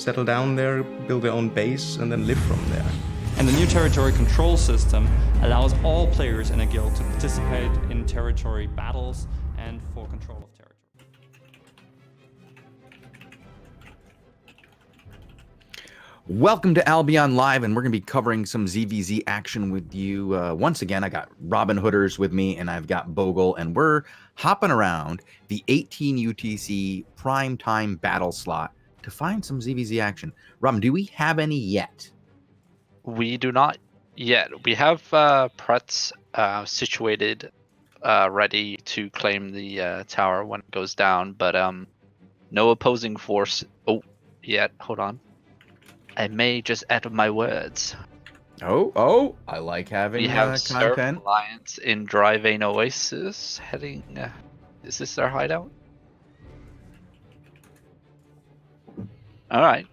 settle down there, build their own base, and then live from there. And the new territory control system allows all players in a guild to participate in territory battles and for control of territory. Welcome to Albion Live, and we're going to be covering some ZVZ action with you. Once again, I got RobinhoodRS with me, and I've got Bogul, and we're hopping around the 18 UTC Primetime battle slot to find some ZVZ action. Robin, do we have any yet? We do not yet. We have Pretz situated, ready to claim the tower when it goes down, but no opposing force yet. Hold on. I may just add my words. Oh, I like having we have Surf content. Alliance in Drivane Oasis heading. Is this our hideout? All right.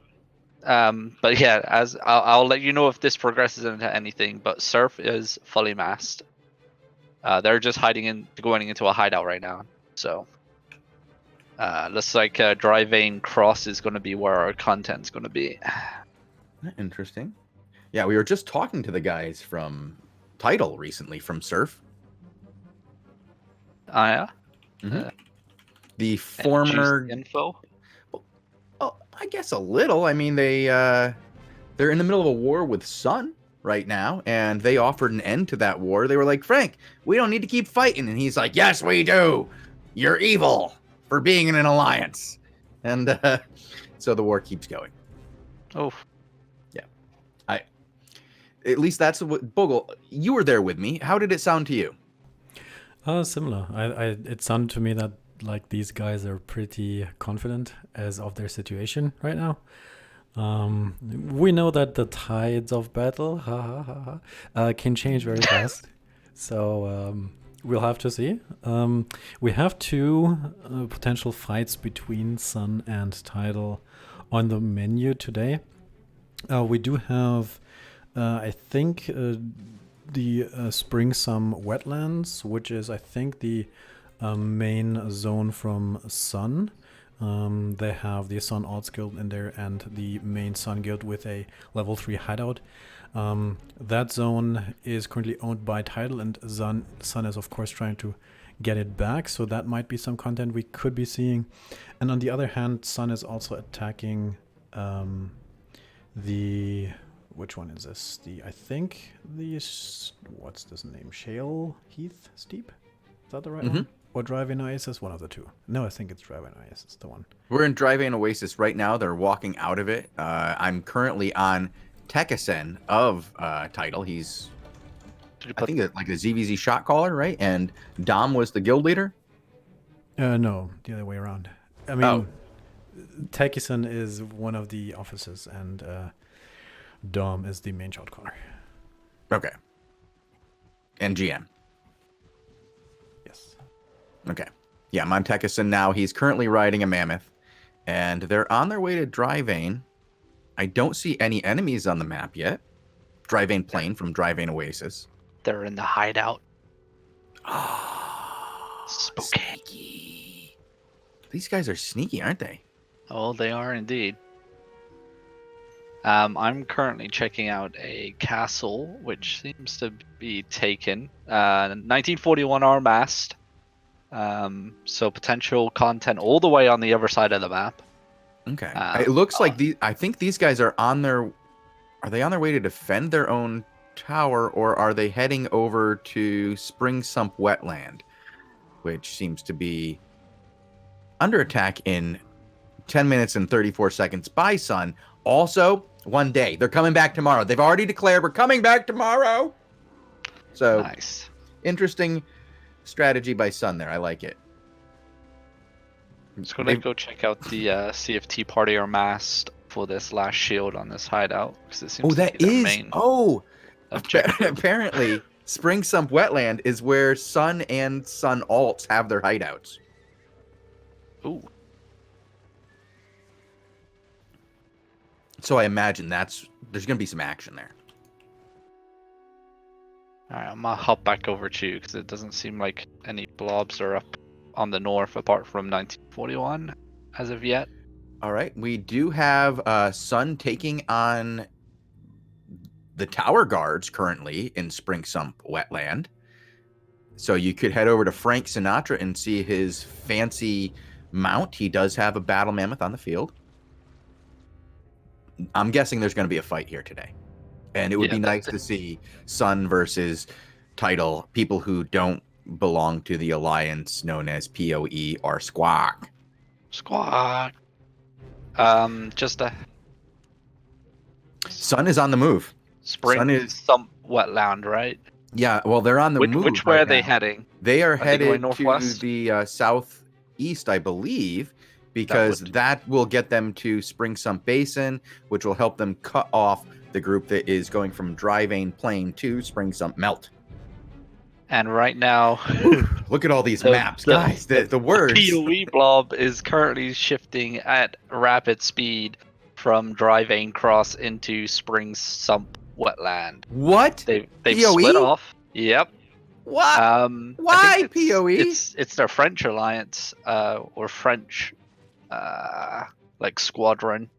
But yeah, as I'll let you know if this progresses into anything. But Surf is fully masked. They're just going into a hideout right now. So looks like Drivane Cross is going to be where our content's going to be. Interesting. Yeah, we were just talking to the guys from Tidal recently from Surf. Oh yeah. Mm-hmm. The former info. Oh, I guess a little. I mean, they're in the middle of a war with Sun right now, and they offered an end to that war. They were like, Frank, we don't need to keep fighting. And he's like, yes, we do. You're evil for being in an alliance. And so the war keeps going. Oh. Yeah. At least that's what Bogul, you were there with me. How did it sound to you? Similar. It sounded to me that like these guys are pretty confident as of their situation right now. We know that the tides of battle can change very fast. So we'll have to see. We have two potential fights between Sun and Tidal on the menu today. We do have, I think, the Spring Sum Wetlands, which is, I think, the main zone from Sun. They have the Sun Alts Guild in there and the main Sun Guild with a level 3 hideout. That zone is currently owned by Tidal, and Sun is of course trying to get it back, so that might be some content we could be seeing. And on the other hand, Sun is also attacking which one is this? I think what's this name? Shale Heath Steep? Is that the right one? Or Driving Oasis? One of the two. No, I think it's Driving Oasis, the one. We're in Driving Oasis right now. They're walking out of it. I'm currently on Tekkasen of Tidal. He's, I think, like a ZVZ shot caller, right? And Dom was the guild leader? No, the other way around. I mean, Tekkasen is one of the officers, and Dom is the main shot caller. Okay. And GM. Yes. Okay. Yeah, I'm on Tekkasen now. He's currently riding a mammoth, and they're on their way to Drivane. I don't see any enemies on the map yet. Drivane Plain from Drivane Oasis. They're in the hideout. Oh, spooky. Sneaky. These guys are sneaky, aren't they? Oh, they are indeed. I'm currently checking out a castle, which seems to be taken. 1941 Armast. So potential content all the way on the other side of the map. Okay. It looks like I think these guys are on their... Are they on their way to defend their own tower, or are they heading over to Spring Sump Wetland, which seems to be under attack in 10 minutes and 34 seconds by Sun. Also, one day. They're coming back tomorrow. They've already declared we're coming back tomorrow. So, nice. Interesting strategy by Sun there. I like it. I'm just going to go check out the CFT party or mast for this last shield on this hideout. Because it seems that to be is... main objective. Apparently, Spring Sump Wetland is where Sun and Sun Alts have their hideouts. Ooh. So I imagine there's going to be some action there. Alright, I'm going to hop back over to you because it doesn't seem like any blobs are up on the north apart from 1941 as of yet. All right, we do have Sun taking on the tower guards currently in Spring Sump Wetland. So you could head over to Frank Sinatra and see his fancy mount. He does have a battle mammoth on the field. I'm guessing there's going to be a fight here today. And it would be nice to see Sun versus Title, people who don't belong to the alliance known as PoE or Squawk. Squawk. Just a Sun is on the move. Spring Sump Wetland, right? Yeah, well, they're on the move. Which way right are they now. heading? They are headed northwest? to the southeast, I believe, because that will get them to Spring Sump Basin, which will help them cut off the group that is going from Dry Vein Plain to Spring Sump Melt. And right now, look at all these maps, guys. The words. PoE blob is currently shifting at rapid speed from Dry Vein Cross into Spring Sump Wetland. What? They've PoE? split off. Yep. What? Why PoE? It's their French alliance, or French, like squadron.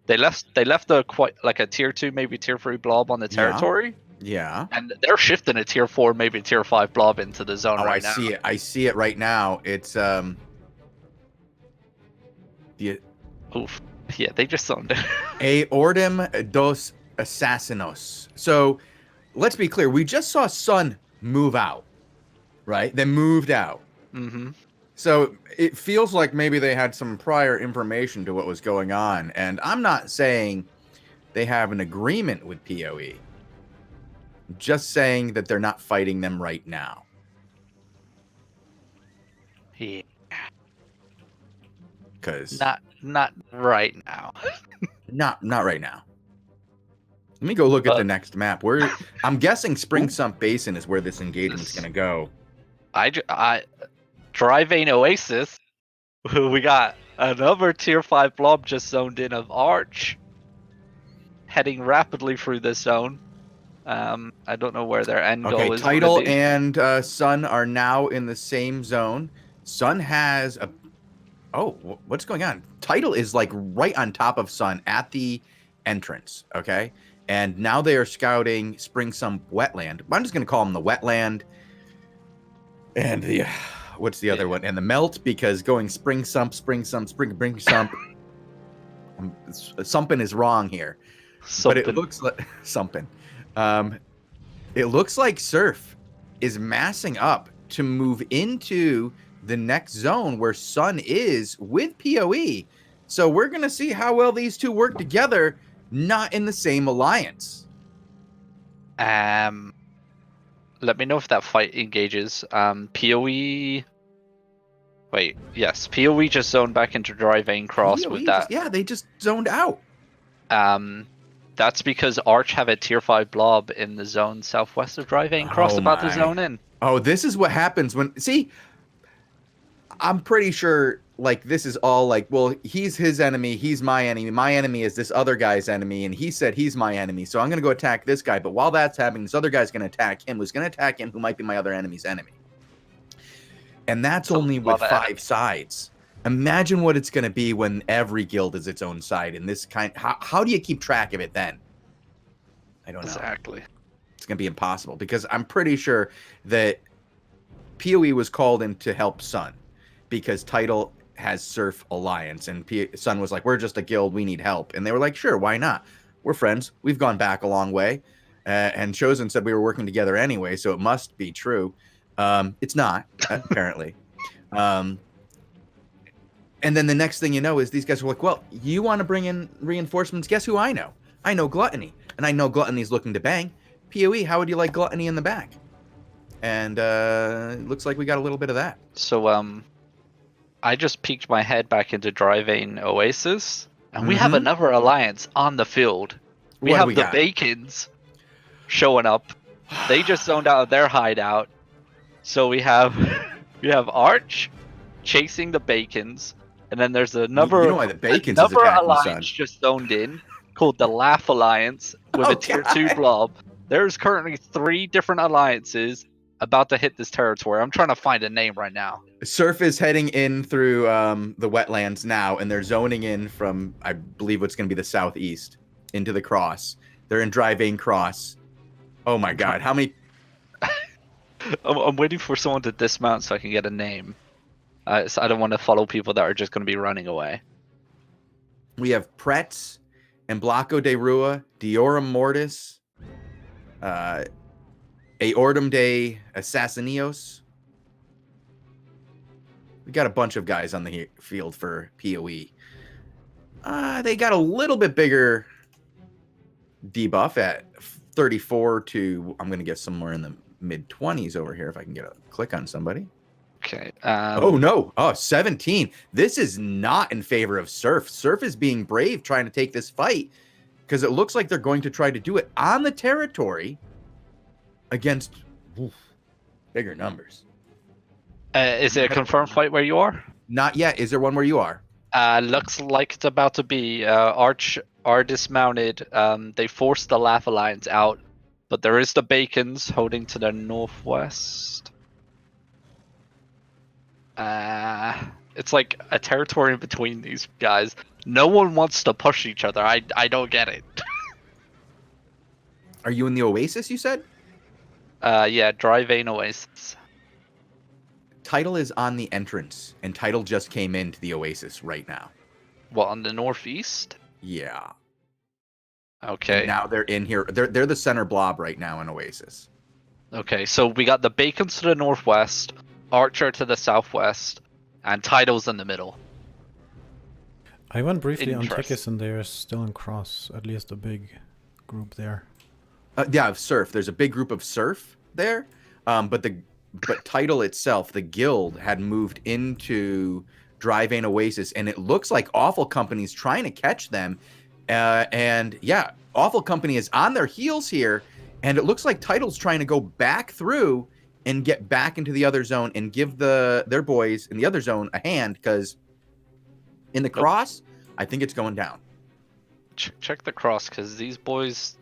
They left a tier 2, maybe tier 3 blob on the territory. Yeah. And they're shifting a tier 4, maybe tier 5 blob into the zone right now. I see it. I see it right now. It's Oof. Yeah, they just zoned it. A Ordem dos Assassinos. So, let's be clear. We just saw Sun move out, right? They moved out. Mm-hmm. So, it feels like maybe they had some prior information to what was going on. And I'm not saying they have an agreement with PoE. I'm just saying that they're not fighting them right now. Yeah. Because not right now. not right now. Let me go look at the next map. I'm guessing Spring Sump Basin is where this engagement's going to go. Dry Vein Oasis. We got another tier 5 blob just zoned in of Arch, heading rapidly through this zone. I don't know where their end goal is. Title and Sun are now in the same zone. Sun has a... Oh, what's going on? Title is like right on top of Sun at the entrance, okay? And now they are scouting Spring Sump Wetland. I'm just going to call them the Wetland. And the... What's the other one? And the Melt, because going Spring Sump. Sumpin' is wrong here. But it looks like... Sumpin'. It looks like Surf is massing up to move into the next zone where Sun is with PoE. So we're going to see how well these two work together, not in the same alliance. Let me know if that fight engages. PoE... Wait, yes. PoE just zoned back into Dry Vein Cross PoE with that. They just zoned out. That's because Arch have a tier 5 blob in the zone southwest of Dry Vein Cross about to zone in. Oh, this is what happens when... See, I'm pretty sure, like, this is all like, well, he's his enemy, he's my enemy, my enemy is this other guy's enemy, and he said he's my enemy, so I'm going to go attack this guy, but while that's happening, this other guy's going to attack him, who's going to attack him, who might be my other enemy's enemy. And that's only with 5 sides. Imagine what it's going to be when every guild is its own side in this kind. How do you keep track of it then? I don't know. Exactly. It's going to be impossible because I'm pretty sure that PoE was called in to help Sun because Title has Surf Alliance and Sun was like, we're just a guild. We need help. And they were like, sure, why not? We're friends. We've gone back a long way. And Shozen said we were working together anyway, so it must be true. It's not, apparently. And then the next thing you know is these guys were like, well, you want to bring in reinforcements? Guess who I know? I know Gluttony. And I know Gluttony's looking to bang. PoE, how would you like Gluttony in the back? And it looks like we got a little bit of that. So, I just peeked my head back into Dry Vein Oasis, and we have another alliance on the field. We have the Bacons showing up. They just zoned out of their hideout. So we have Arch chasing the Bacons, and then there's another, you know why the Bacons is another attacking, alliance son. just zoned in called the Laugh Alliance with a tier 2 blob. There's currently 3 different alliances about to hit this territory. I'm trying to find a name right now. Surf is heading in through the wetlands now, and they're zoning in from, I believe, what's going to be the southeast into the cross. They're in Dry Vein Cross. Oh my God, how many? I'm waiting for someone to dismount so I can get a name. So I don't want to follow people that are just going to be running away. We have Pretz, Emblaco de Rua, Diorum Mortis, Aortum de Assassinios. We got a bunch of guys on the field for PoE. They got a little bit bigger debuff at 34 to, I'm going to guess somewhere in the mid-20s over here if I can get a click on somebody. Okay. Oh, no. Oh, 17. This is not in favor of Surf. Surf is being brave trying to take this fight because it looks like they're going to try to do it on the territory against bigger numbers. Is it a confirmed fight where you are? Not yet. Is there one where you are? Looks like it's about to be. Arch are dismounted. They forced the Laugh Alliance out, but there is the Bacons holding to the northwest. It's like a territory in between these guys. No one wants to push each other. I don't get it. Are you in the Oasis, you said? Yeah, Dry Vein Oasis. Title is on the entrance, and Title just came into the Oasis right now. What, on the northeast? Yeah. Okay. And now they're in here. They're the center blob right now in Oasis. Okay, so we got the Bacons to the northwest, Archer to the southwest, and Title's in the middle. I went briefly on Interest. Tekis and they're still in cross, at least a big group there. Yeah, Surf. There's a big group of Surf there, but Title itself, the guild, had moved into Dry Vein Oasis, and it looks like Awful Company's trying to catch them. And yeah, Awful Company is on their heels here, and it looks like Title's trying to go back through and get back into the other zone and give their boys in the other zone a hand, because in the cross, I think it's going down. Check the cross, because these boys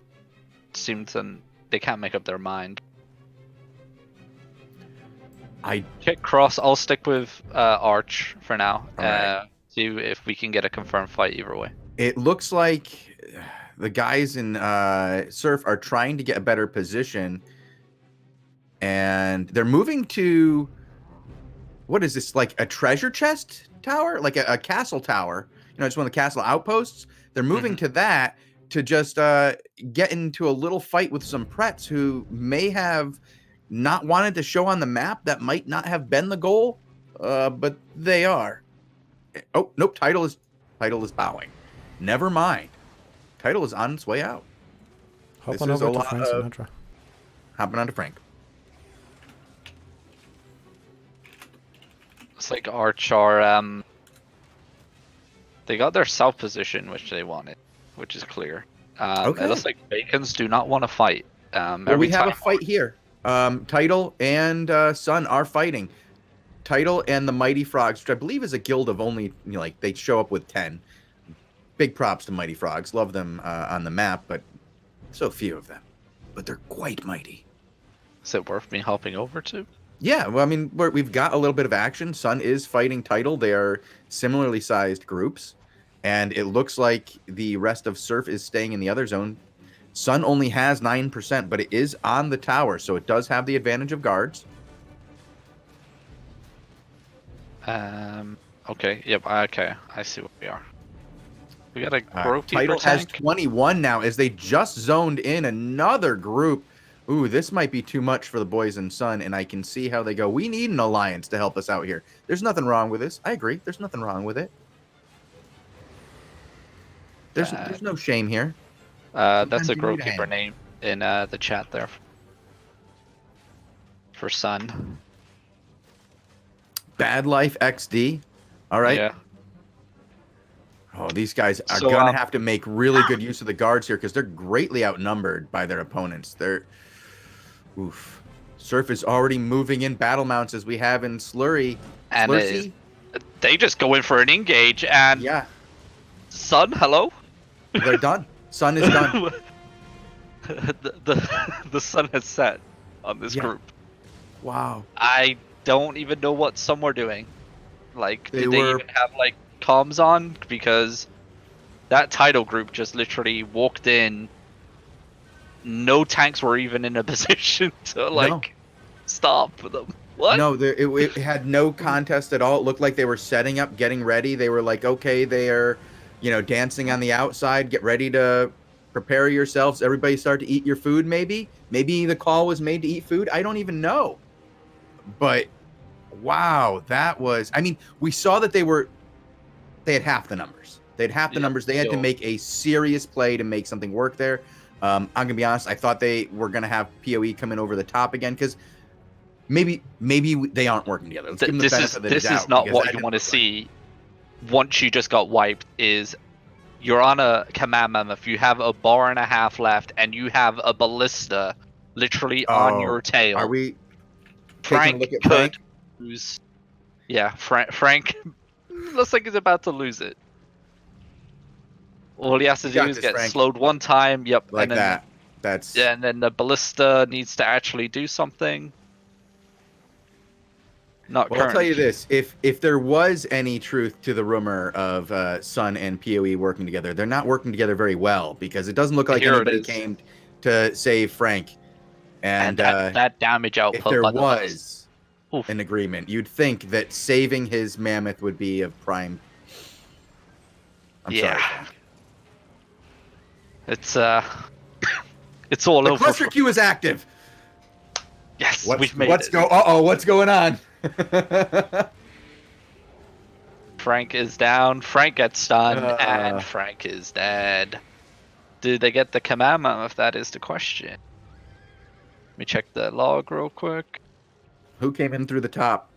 seem to... They can't make up their mind. Check cross. I'll stick with Arch for now. Right. See if we can get a confirmed fight either way. It looks like the guys in Surf are trying to get a better position, and they're moving to, what is this, like a treasure chest tower, like a castle tower, you know, just one of the castle outposts. They're moving to that to just get into a little fight with some Pretz who may have not wanted to show on the map. That might not have been the goal, but they are. Oh, nope, Title is bowing. Never mind. Title is on its way out. Hop on over to Frank Sinatra. Hopping on to Frank. It's like Arch are... They got their south position, which they wanted, which is clear. Okay. It looks like Bacons do not want to fight. Well, we have a fight here. Title and Sun are fighting. Title and the Mighty Frogs, which I believe is a guild of only, you know, like, they show up with 10. Big props to Mighty Frogs. Love them on the map, but so few of them. But they're quite mighty. Is it worth me hopping over to? Yeah, well, I mean, we've got a little bit of action. Sun is fighting Title. They are similarly sized groups. And it looks like the rest of Surf is staying in the other zone. Sun only has 9%, but it is on the tower, so it does have the advantage of guards. Okay, yep, okay. I see where we are. We got a growth Title has 21 now as they just zoned in another group. Ooh, this might be too much for the boys in Sun, and I can see how they go. We need an alliance to help us out here. There's nothing wrong with this. I agree. There's nothing wrong with it. There's no shame here. That's a Growkeeper name in the chat there. For Sun. Bad Life XD. All right. Yeah. Oh, these guys are going to have to make really good use of the guards here because they're greatly outnumbered by their opponents. Oof. Surf is already moving in battle mounts as we have in Slurry. And they just go in for an engage and... Yeah. Sun, hello? They're done. Sun is done. the sun has set on this group. Wow. I don't even know what some were doing. Like, They did they were- even have like comms on? Because that title group just literally walked in. No tanks were even in a position to like stop them. What? No, it had no contest at all. It looked like they were setting up, getting ready. They were like, okay, they are, dancing on the outside. Get ready to prepare yourselves. Everybody start to eat your food, maybe. Maybe the call was made to eat food. I don't even know. But wow, that was, I mean, we saw that they had half the numbers. They had half the Yep. numbers. They had to make a serious play to make something work there. I'm going to be honest. I thought they were going to have PoE come in over the top again because maybe they aren't working together. Let's give them the benefit of the This doubt. is not because what that you didn't want to look like- see once you just got wiped. Is you're on a command mammoth, you have a bar and a half left, and you have a ballista literally on Oh, your tail. Are we taking a Frank look at could Frank? lose. Yeah, Frank looks like he's about to lose it. All he has to You do got is this, get Frank. slowed one time. Yep, Like and then, that. That's Yeah, and then the ballista needs to actually do something. Not Well, I'll tell currently. you this: if there was any truth to the rumor of Sun and PoE working together, they're not working together very well because it doesn't look like Here it anybody is. came to save Frank. And And that damage output. if there by the way, was Oof. an agreement, you'd think that saving his mammoth would be of prime. I'm sorry, Yeah. Frank. It's it's all The over. cluster Q is active. Yes, What's we've made what's it. what's going on? Frank is down. Frank gets stunned, and Uh. Frank is dead. Do they get the command mammoth? That is the question. Let me check the log real quick. Who came in through the top?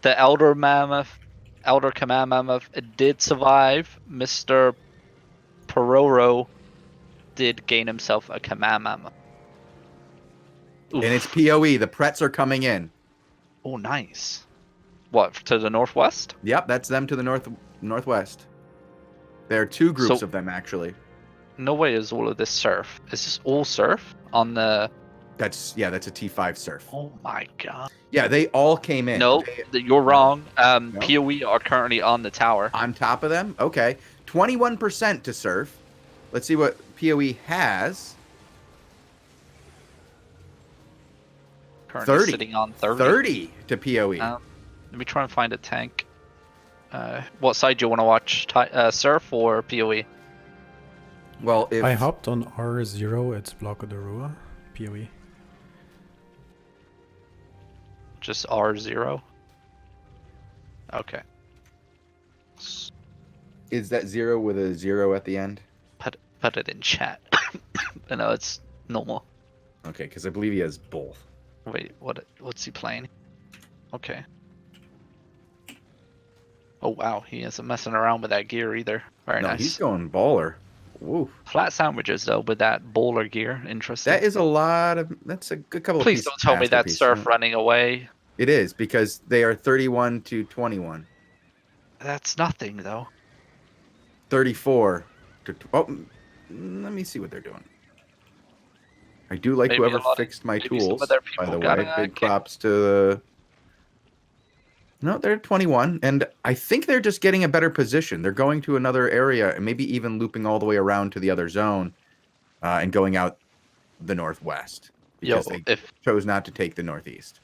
The elder command mammoth did survive. Mr. Pororo did gain himself a command mammoth. Oof. And it's PoE. The Prets are coming in. Oh, nice. What, to the northwest? Yep, that's them to the northwest. There are two groups So- of them actually. No way is all of this surf. Is this all surf on the... That's a T5 surf. Oh my god. Yeah, they all came in. No, you're wrong. No. PoE are currently on the tower. On top of them? Okay. 21% to surf. Let's see what PoE has. Currently 30. sitting on 30. 30 to PoE. Let me try and find a tank. What side do you want to watch? Surf or PoE? Well, if I hopped on R0, it's Block of the Rua, PoE. Just R0? Okay. is that 0 with a 0 at the end? Put it in chat. I know it's normal. Okay, because I believe he has both. Wait, what's he playing? Okay. Oh wow, he isn't messing around with that gear either. Very No, nice. he's going baller. Woo. Flat sandwiches though with that bowler gear. Interesting. That is a lot of. That's a good couple Please of don't tell me that masterpieces. surf running away. It is because they are 31 to 21. That's nothing though. 34 to. Let me see what they're doing. I do like Maybe whoever a lot of- fixed my maybe some tools. of their By people the got way, a big kick. props to the. No, they're 21, and I think they're just getting a better position. They're going to another area, and maybe even looping all the way around to the other zone, and going out the northwest because they chose not to take the northeast.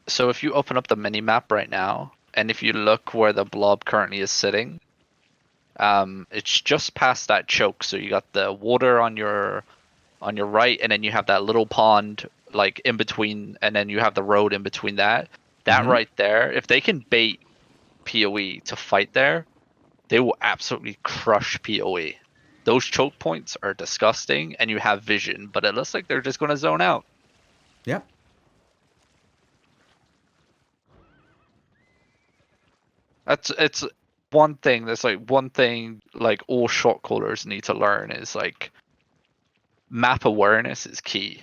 So if you open up the mini map right now, and if you look where the blob currently is sitting, it's just past that choke. So you got the water on your right, and then you have that little pond like in between, and then you have the road in between that. That right there, if they can bait PoE to fight there, they will absolutely crush PoE. Those choke points are disgusting, and you have vision, but it looks like they're just going to zone out. Yep. It's one thing. That's like one thing like all shot callers need to learn is like map awareness is key.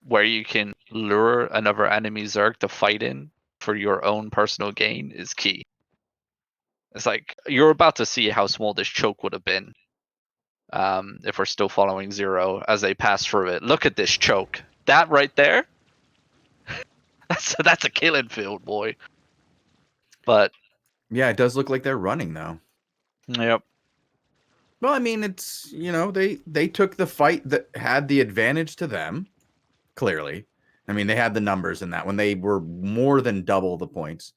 Where you can lure another enemy Zerg to fight in for your own personal gain is key. It's like you're about to see how small this choke would have been if we're still following 0 as they pass through it. Look at this choke. That right there. That's a killing field, boy. But Yeah, it does look like they're running though. yep. Well, I mean, it's, they took the fight that had the advantage to them, clearly. I mean, they had the numbers in that when they were more than double the points.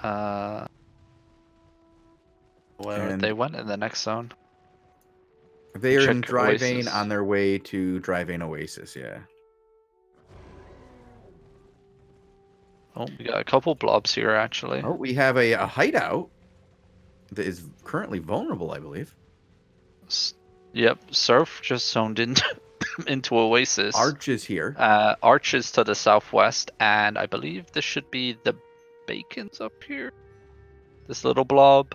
Where And they went in the next zone. they are in Check Drivane Oasis. on their way to Drivane Oasis, yeah. Oh, we got a couple blobs here actually. Oh, we have a hideout that is currently vulnerable, I believe. Yep, Surf just zoned into into Oasis. Arch is here. Arch is to the southwest, and I believe this should be the Bacons up here. This little blob.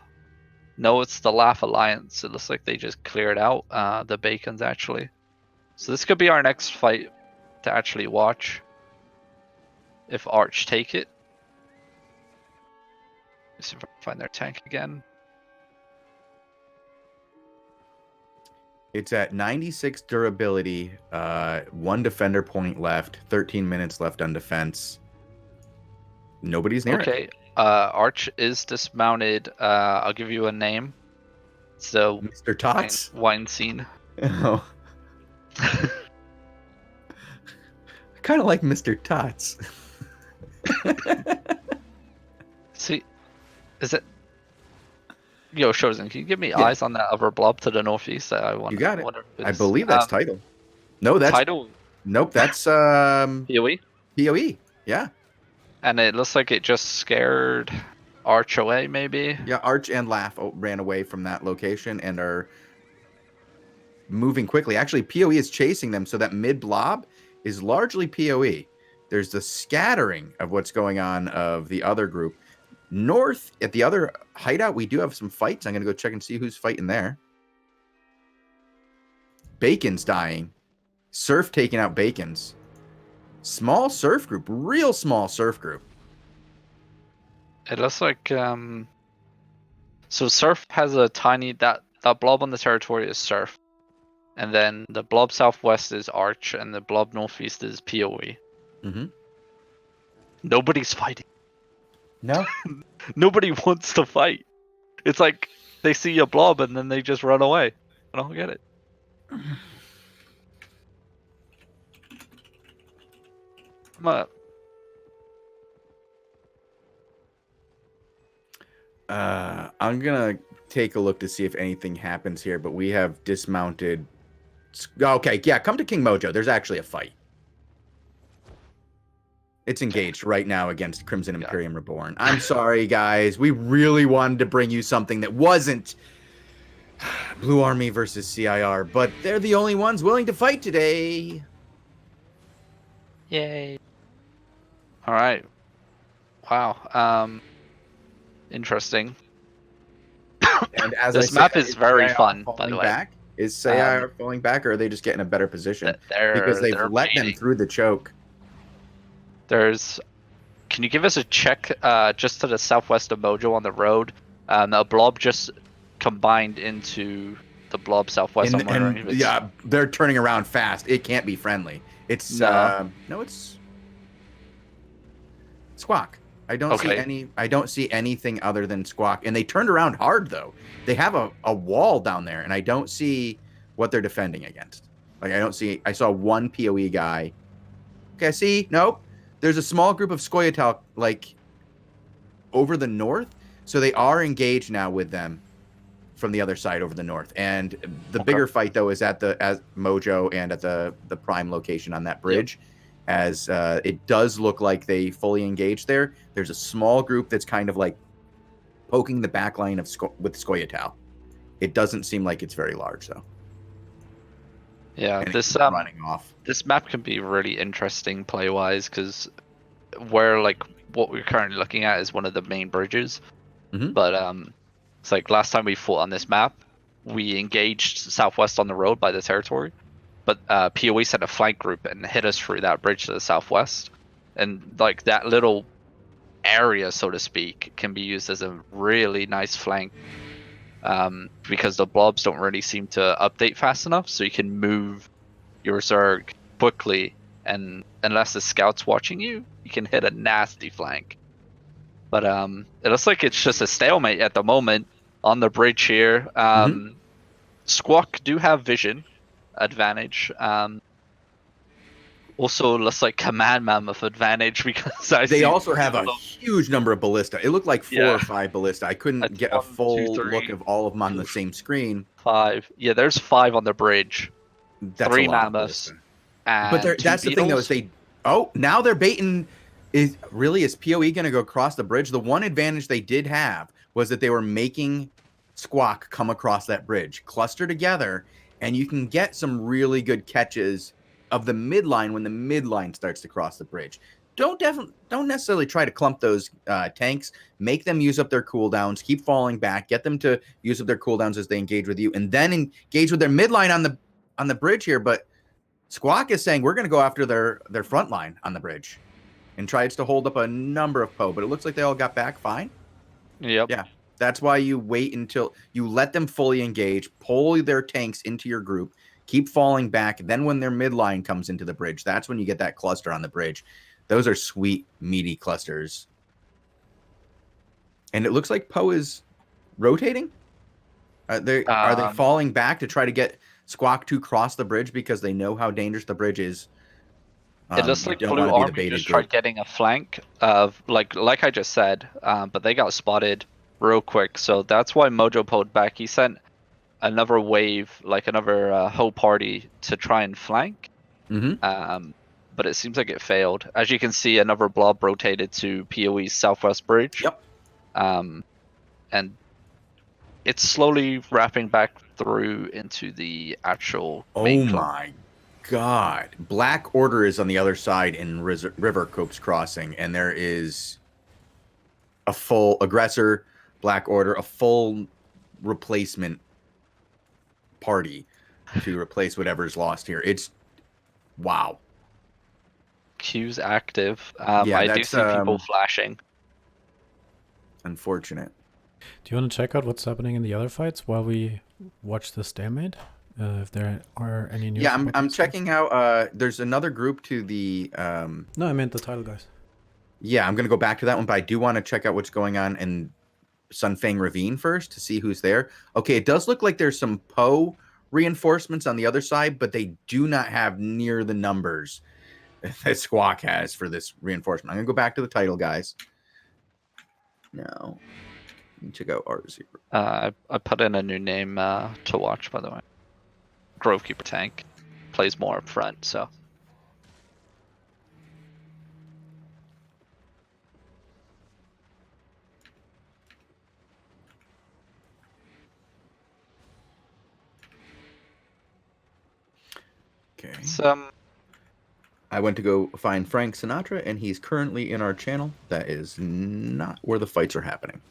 No, it's the Laugh Alliance. It looks like they just cleared out the Bacons actually. So this could be our next fight to actually watch. If Arch take it. Let's see if I can find their tank again. It's at 96 durability, 1 defender point left, 13 minutes left on defense. Nobody's near it. Okay, Arch is dismounted. I'll give you a name. So Mr. Tots? wine scene. Oh. I kind of like Mr. Tots. See, is it? Yo, Shozen, can you give me eyes on that other blob to the northeast? I wonder. You got it. Wonder if I it's, believe that's title. No, that's title. Nope, that's PoE. PoE. Yeah. And it looks like it just scared Arch away, maybe. Yeah, Arch and Laugh ran away from that location and are moving quickly. Actually, PoE is chasing them, so that mid blob is largely PoE. There's the scattering of what's going on of the other group. North, at the other hideout, we do have some fights. I'm going to go check and see who's fighting there. Bacon's dying. Surf taking out Bacon's. Small surf group. Real small surf group. It looks like so Surf has a tiny that blob on the territory is Surf, and then the blob southwest is Arch, and the blob northeast is PoE. Mm-hmm. Nobody's fighting. No. Nobody wants to fight. It's like they see a blob and then they just run away. I don't get it. I'm gonna take a look to see if anything happens here, but we have dismounted. Okay, yeah, come to King Mojo. There's actually a fight. It's engaged right now against Crimson Imperium Reborn. I'm sorry, guys. We really wanted to bring you something that wasn't Blue Army versus CIR, but they're the only ones willing to fight today. Yay. All right. Wow. Interesting. And as This I map say, is very CIR fun, by falling the way. back? Is CIR falling back, or are they just getting a better position? Because they've they're let them waiting. through the choke. Can you give us a check just to the southwest of Mojo on the road? A blob just combined into the blob southwest. I'm wondering if it's... Yeah, they're turning around fast. It can't be friendly. It's no, it's Squawk. I don't see anything other than Squawk. And they turned around hard though. They have a wall down there, and I don't see what they're defending against. Like I saw one PoE guy. Okay, see, nope. There's a small group of Skoyatal like over the north, so they are engaged now with them from the other side over the north. And the bigger fight though is at Mojo and at the prime location on that bridge. Yep. As it does look like they fully engaged there. There's a small group that's kind of like poking the back line with Skoyatal. It doesn't seem like it's very large though. Yeah, and this running off. This map can be really interesting play wise because what we're currently looking at is one of the main bridges. Mm-hmm. But it's like last time we fought on this map, we engaged southwest on the road by the territory, but PoE sent a flank group and hit us through that bridge to the southwest, and like that little area, so to speak, can be used as a really nice flank. Because the blobs don't really seem to update fast enough, so you can move your Zerg quickly, and unless the scout's watching you, you can hit a nasty flank. But it looks like it's just a stalemate at the moment on the bridge here. Squawk do have vision advantage. Also looks like Command Mammoth advantage because they also have a huge number of ballista. It looked like 4 or 5 ballista. I couldn't get a full look of all of them on the same screen. 5. Yeah, there's 5 on the bridge. That's 3 a lot mammoths. of And but that's the thing though, is now they're baiting. Is PoE going to go across the bridge? The one advantage they did have was that they were making Squawk come across that bridge, cluster together, and you can get some really good catches of the midline when the midline starts to cross the bridge. Don't necessarily try to clump those tanks. Make them use up their cooldowns. Keep falling back. Get them to use up their cooldowns as they engage with you, and then engage with their midline on the bridge here. But Squawk is saying we're going to go after their front line on the bridge and tries to hold up a number of Poe. But it looks like they all got back fine. Yep. Yeah. That's why you wait until you let them fully engage, pull their tanks into your group, keep falling back. Then when their midline comes into the bridge, that's when you get that cluster on the bridge. Those are sweet, meaty clusters. And it looks like Poe is rotating. Are they falling back to try to get Squawk to cross the bridge because they know how dangerous the bridge is? It looks like Blue Army just tried getting a flank of like I just said, but they got spotted real quick. So that's why Mojo pulled back. He sent another wave, like another whole party to try and flank. But it seems like it failed. As you can see, another blob rotated to PoE's southwest bridge. Yep. And it's slowly wrapping back through into the actual main clump. My God. Black Order is on the other side in River Copes Crossing, and there is a full aggressor, Black Order, a full replacement party to replace whatever's lost here. It's wow. Q's active. I do see people flashing. Unfortunate. Do you want to check out what's happening in the other fights while we watch the stalemate? If there are any news. Yeah, I'm checking out. There's another group to the. No, I meant the title guys. Yeah, I'm gonna go back to that one, but I do want to check out what's going on in Sunfang Ravine first to see who's there. Okay, it does look like there's some Poe reinforcements on the other side, but they do not have near the numbers that Squawk has for this reinforcement. I'm gonna go back to the title guys. Now, check out R0. I put in a new name to watch, by the way. Grovekeeper tank plays more up front, so. Okay. I went to go find Frank Sinatra, and he's currently in our channel. That is not where the fights are happening.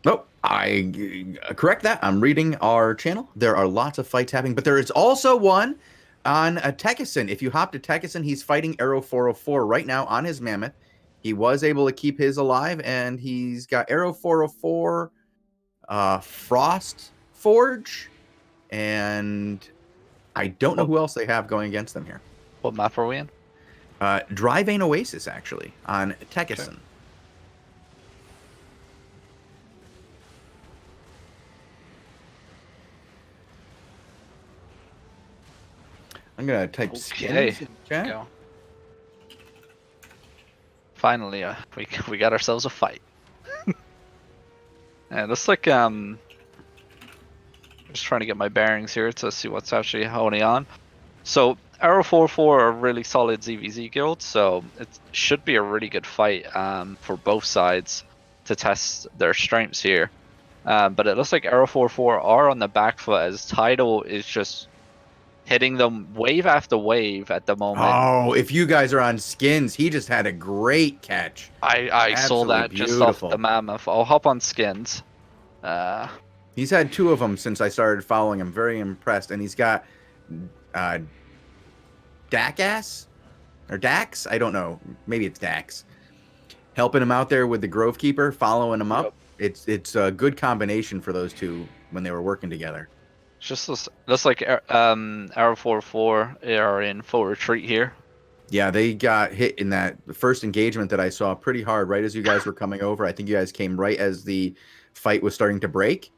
Nope, I correct that. I'm reading our channel. There are lots of fights happening, but there is also one on a Tekkason. If you hop to Tekkason, he's fighting Arrow 404 right now on his Mammoth. He was able to keep his alive, and he's got Arrow 404, Frost Forge, and I don't know who else they have going against them here. What map are we in? Dry Vein Oasis, actually, on Tekkason. Okay. I'm going to type skins in chat. Go. Finally, we got ourselves a fight. Yeah, it looks like just trying to get my bearings here to see what's actually holding on. So Arrow 404 are a really solid ZVZ guild, so it should be a really good fight for both sides to test their strengths here. But it looks like Arrow 404 are on the back foot as Tidal is just hitting them wave after wave at the moment. Oh, if you guys are on skins, he just had a great catch. I saw that beautiful. Just off the Mammoth. I'll hop on skins. He's had 2 of them since I started following him. Very impressed. And he's got Dax? Or Dax? I don't know. Maybe it's Dax. Helping him out there with the Grovekeeper, following him up. It's a good combination for those two when they were working together. Just looks like Arrow 44 are in full retreat here. Yeah, they got hit in that first engagement that I saw pretty hard right as you guys were coming over. I think you guys came right as the fight was starting to break.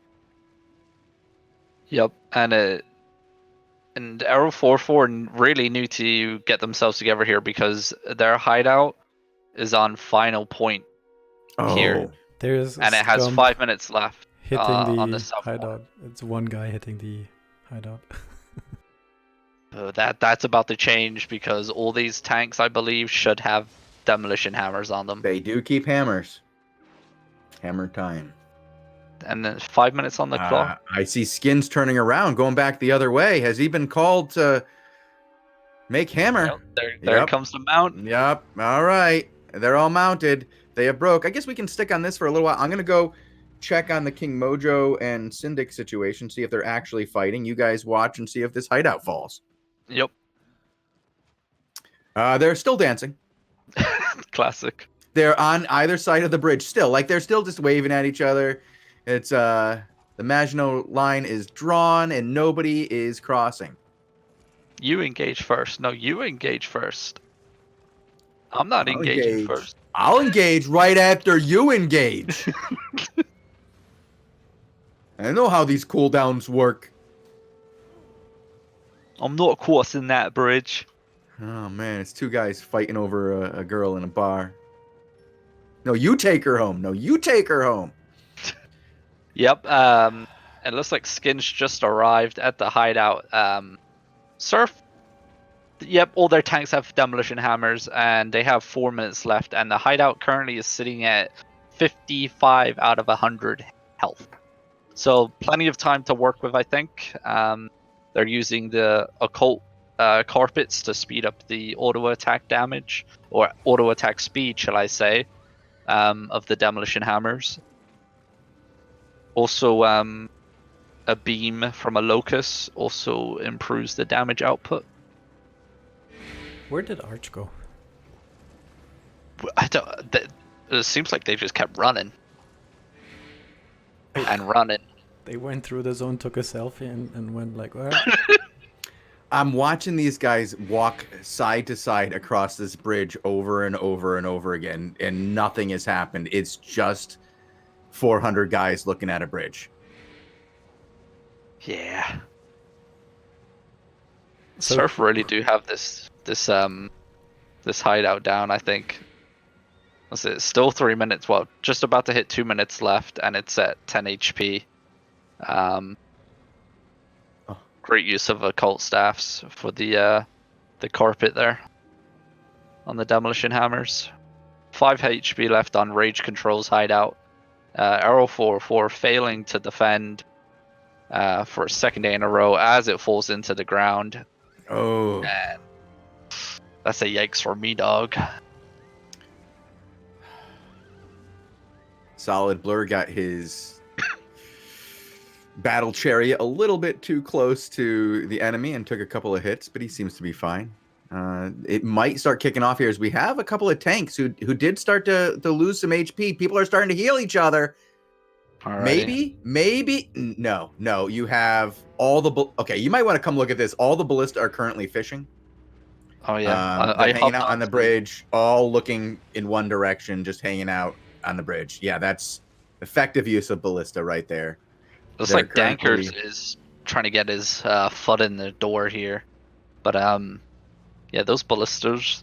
Yep, and Arrow 44 really need to get themselves together here because their hideout is on final point here, There's a and it has scump 5 minutes left hitting on the the south hideout. wall. It's one guy hitting the hideout. That's about to change because all these tanks, I believe, should have demolition hammers on them. They do keep hammers. Hammer time. And then 5 minutes on the clock. I see Skins turning around, going back the other way. Has he been called to make hammer? Yep, there comes the mount. Yep. All right. They're all mounted. They have broke. I guess we can stick on this for a little while. I'm going to go check on the King Mojo and Syndic situation, see if they're actually fighting. You guys watch and see if this hideout falls. Yep. They're still dancing. Classic. They're on either side of the bridge still. Like, they're still just waving at each other. It's, the Maginot line is drawn and nobody is crossing. You engage first. No, you engage first. I'm not engaging first. I'll engage right after you engage. I know how these cooldowns work. I'm not crossing that bridge. Oh, man, it's two guys fighting over a girl in a bar. No, you take her home. No, you take her home. Yep. It looks like Skins just arrived at the hideout. Surf. Yep, all their tanks have demolition hammers, and they have 4 minutes left. And the hideout currently is sitting at 55 out of 100 health. So plenty of time to work with, I think. They're using the occult carpets to speed up the auto attack damage, or auto attack speed, shall I say, of the demolition hammers. Also, a beam from a locust also improves the damage output. Where did Arch go? It seems like they just kept running and running. They went through the zone, took a selfie, and went like, where? I'm watching these guys walk side to side across this bridge over and over and over again, and nothing has happened. It's just 400 guys looking at a bridge. Yeah. So- Surf really do have this hideout down, I think. What's it? Still 3 minutes. Well, just about to hit 2 minutes left, and it's at 10 HP. Great use of occult staffs for the carpet there on the demolition hammers. 5 HP left on Rage Control's hideout. Arrow 44 failing to defend for a second day in a row as it falls into the ground. Oh. And that's a yikes for me, dog. Solid Blur got his battle chariot a little bit too close to the enemy and took a couple of hits, but he seems to be fine. It might start kicking off here as we have a couple of tanks who did start to lose some HP. People are starting to heal each other. Alrighty. Maybe. No. You have all the... Okay, you might want to come look at this. All the ballista are currently fishing. Oh, yeah. They're hanging out on the bridge, all looking in one direction, just hanging out on the bridge. Yeah, that's effective use of ballista right there. Looks like Dankers is trying to get his foot in the door here. But, yeah, those ballistas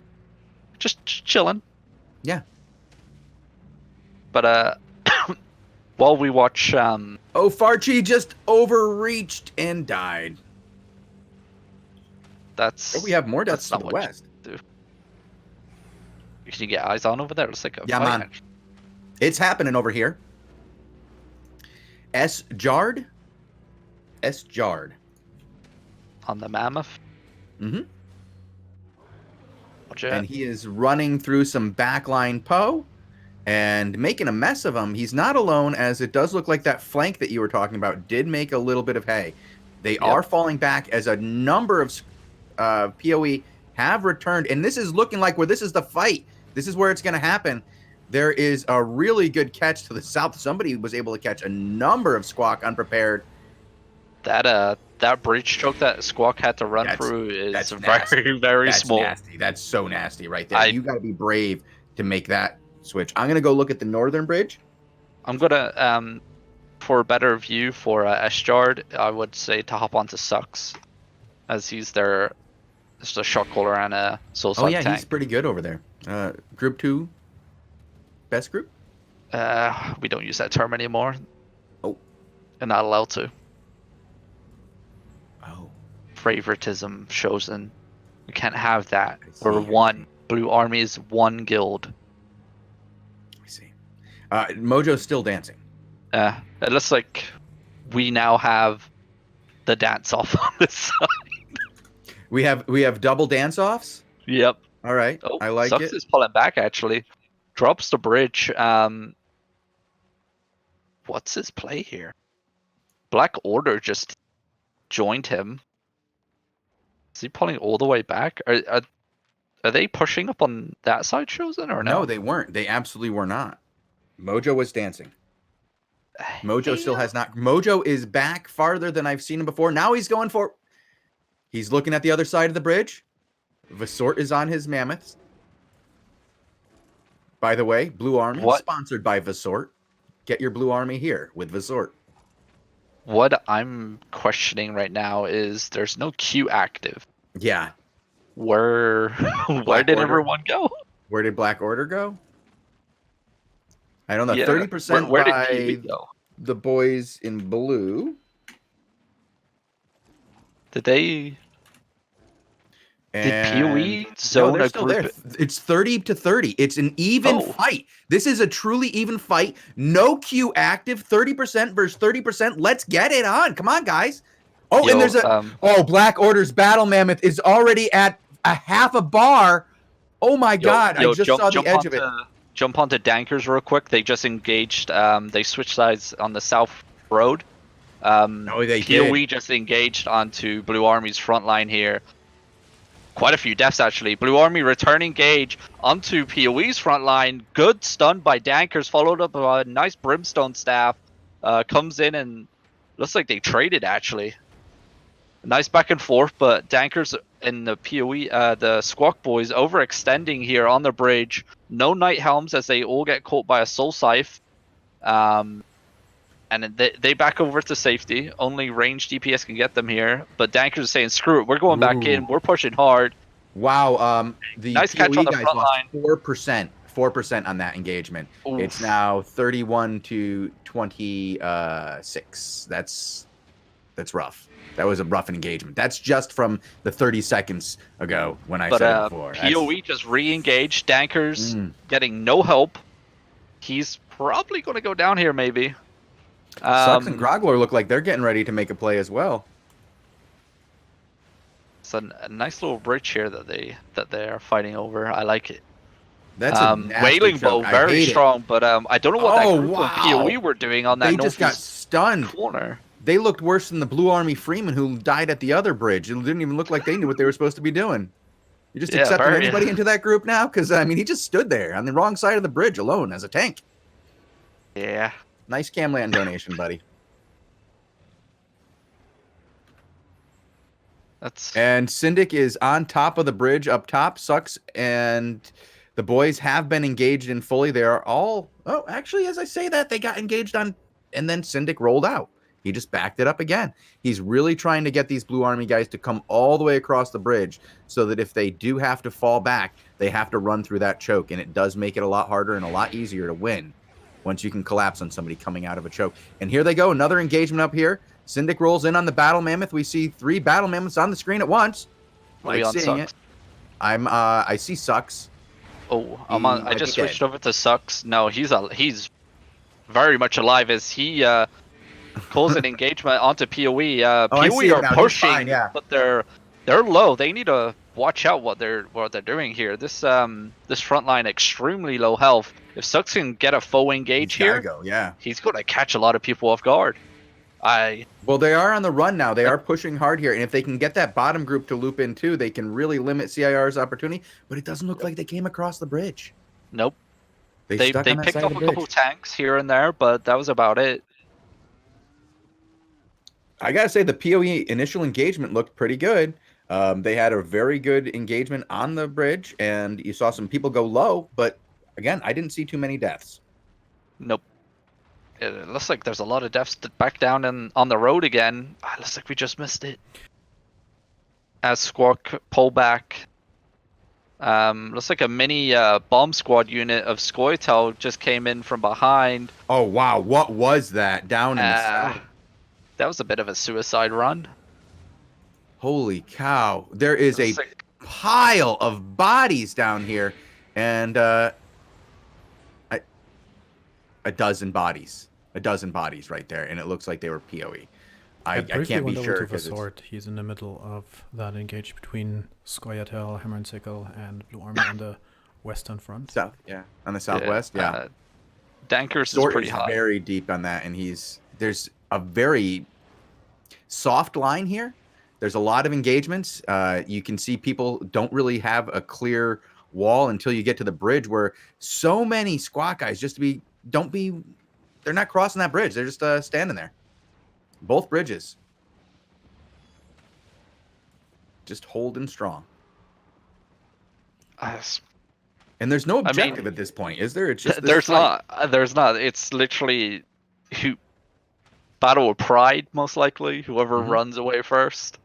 just chilling. Yeah. But, while we watch... Oh, Farchi just overreached and died. That's... Oh, we have more deaths to not the what west. you do. Can you get eyes on over there? Looks like a Yeah, fight. man. It's happening over here. S. Jard. On the mammoth. Mm-hmm. Watch out. And he is running through some backline Poe and making a mess of them. He's not alone, as it does look like that flank that you were talking about did make a little bit of hay. They are falling back as a number of PoE have returned. And this is looking like where this is the fight. This is where it's going to happen. There is a really good catch to the south. Somebody was able to catch a number of Squawk unprepared. That bridge choke that Squawk had to run through is very small. Nasty. That's so nasty right there. You got to be brave to make that switch. I'm gonna go look at the northern bridge. I'm gonna for a better view for Eschard, I would say to hop onto Sucks, as he's their just a shot caller and a soul suck tank. He's pretty good over there. Group 2, best group. We don't use that term anymore. Oh, and not allowed to. Oh, favoritism, Shozen. We can't have that. We're one. Blue Army is one guild. I see. Mojo's still dancing. It looks like we now have the dance off on this side. We have double dance offs. Yep. All right. Oh, I like Sucks it. is pulling back actually. Drops the bridge. What's his play here? Black Order just joined him. Is he pulling all the way back? Are they pushing up on that side, Shozen, or no? No, they weren't. They absolutely were not. Mojo was dancing. Mojo still has not. Mojo is back farther than I've seen him before. Now he's going for. He's looking at the other side of the bridge. Vasort is on his mammoths. By the way, Blue Army sponsored by Vasort. Get your Blue Army here with Vasort. What I'm questioning right now is there's no queue active. Yeah. Where did everyone go? Where did Black Order go? I don't know. 30% where by did PoE go? The boys in blue. Did they? Did PoE zone a group? There. It's 30-30. It's an even fight. This is a truly even fight. No queue active. 30% versus 30%. Let's get it on. Come on, guys. Oh, and there's Black Order's Battle Mammoth is already at a half a bar. Oh my God! I just saw the edge of it. Jump onto Dankers real quick. They just engaged. They switched sides on the south road. They PoE did. just engaged onto Blue Army's front line here. Quite a few deaths actually. Blue Army returning Gage onto PoE's front line. Good stun by Dankers, followed up by a nice Brimstone staff. Comes in and looks like they traded actually. Nice back and forth, but Dankers and the PoE, the Squawk boys overextending here on the bridge. No Night Helms as they all get caught by a Soul Scythe. And they back over to safety. Only ranged DPS can get them here. But Dankers is saying, screw it, we're going back in. We're pushing hard. Wow. The nice catch on the guys front lost line. 4% on that engagement. Oof. It's now 31-26. That's rough. That was a rough engagement. That's just from the 30 seconds ago when I said it before. PoE just re-engaged. Dankers getting no help. He's probably going to go down here maybe. Sucks and Grogler look like they're getting ready to make a play as well. It's a nice little bridge here that they are fighting over. I like it. That's a nasty Wailing Bow, very strong, but I don't know what that group of PoE were doing on that. They just got stunned. Corner. They looked worse than the Blue Army Freeman who died at the other bridge. It didn't even look like they knew what they were supposed to be doing. You just accepting anybody into that group now? Because I mean, he just stood there on the wrong side of the bridge alone as a tank. Yeah. Nice Camland donation, buddy. And Syndic is on top of the bridge up top. Sucks, and the boys have been engaged in fully. They are all... Oh, actually, as I say that, they got engaged on... And then Syndic rolled out. He just backed it up again. He's really trying to get these Blue Army guys to come all the way across the bridge so that if they do have to fall back, they have to run through that choke. And it does make it a lot harder and a lot easier to win once you can collapse on somebody coming out of a choke. And here they go, another engagement up here. Syndic rolls in on the Battle Mammoth. We see 3 Battle Mammoths on the screen at once. Like seeing it. I see Sucks. Oh, I just switched over to Sucks. No, he's very much alive as he calls an engagement onto PoE. PoE are pushing, fine, but they're low. They need to watch out what they're doing here. This front line extremely low health. If Sucks can get a faux engage here, he's going to catch a lot of people off guard. Well, they are on the run now. They are pushing hard here, and if they can get that bottom group to loop in too, they can really limit CIR's opportunity. But it doesn't look like they came across the bridge. Nope. They picked up a couple tanks here and there, but that was about it. I gotta say the PoE initial engagement looked pretty good. They had a very good engagement on the bridge, and you saw some people go low. But again, I didn't see too many deaths. Nope. It looks like there's a lot of deaths back down on the road again. It looks like we just missed it. As Squawk pull back. Looks like a mini bomb squad unit of Scoia'tael just came in from behind. Oh wow, what was that down in the south? That was a bit of a suicide run. Holy cow! There is a pile of bodies down here, and a dozen bodies right there, and it looks like they were PoE. I can't be sure because he's in the middle of that engage between Scoia'tael, Hammer and Sickle, and Blue Army on the western front. South, on the southwest, Dankers is pretty high. Very deep on that, and there's a very soft line here. There's a lot of engagements. You can see people don't really have a clear wall until you get to the bridge, where so many squat guys they're not crossing that bridge. They're just standing there. Both bridges. Just holding strong. And there's no objective at this point, is there? It's just there's not. It's literally battle of pride, most likely. Whoever runs away first.